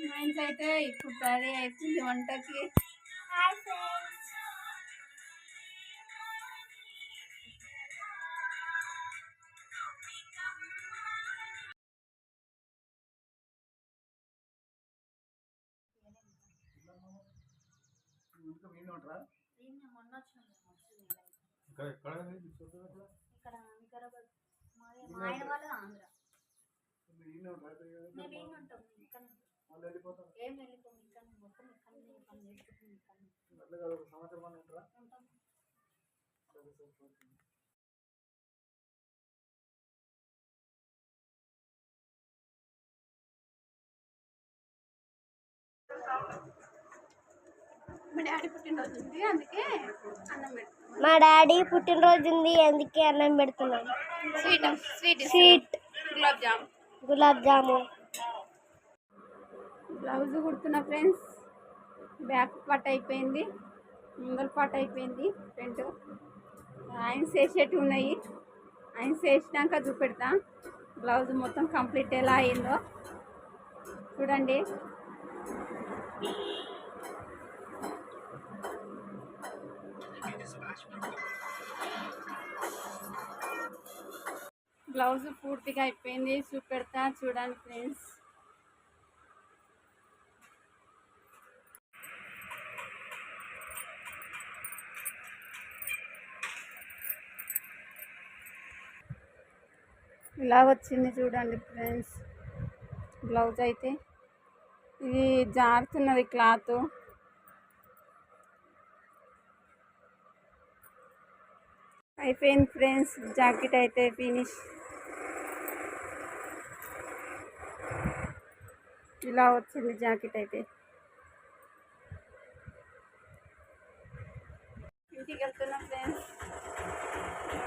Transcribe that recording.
మా ఇంట్లో అయితే ఇప్పుడు రెడీ అవుతుంది వంటకి. Hi friends. మొన్న ఇక్కడ వికారాబాద్ మా ఆయన వాళ్ళు ఆంధ్ర. మేము ఏం ఉంటాం ఇక్కడ ఏం వెళ్ళిపోం ఇక్కడ మొత్తం ఇక్కడ పని చేసుకుంటాం. మా డాడీ పుట్టినరోజు ఉంది అందుకే అన్నం పెడుతున్నాం. మా డాడీ పుట్టినరోజు ఉంది అందుకే అన్నం పెడుతున్నాం. స్వీట్ గులాబ్ జామున్. బ్లౌజ్ కుడుతున్నా ఫ్రెండ్స్. బ్యాక్ పార్ట్ అయిపోయింది, ముందర పార్ట్ అయిపోయింది. ఫ్రంట్ ఆయన చేసేట్టు ఉన్నాయి. ఆయన చేసినాక చూపెడతా బ్లౌజ్ మొత్తం కంప్లీట్ ఎలా అయిందో చూడండి. బ్లౌజ్ పూర్తిగా అయిపోయింది, చూపెడతా చూడండి ఫ్రెండ్స్. ఇలా వచ్చింది చూడండి ఫ్రెండ్స్ బ్లౌజ్ అయితే. ఇది జారుతున్నది క్లాత్. అయిపోయింది ఫ్రెండ్స్, జాకెట్ అయితే ఫినిష్. ఇలా వచ్చింది జాకెట్ అయితే. ఇంటికి వెళ్తున్నా ఫ్రెండ్స్.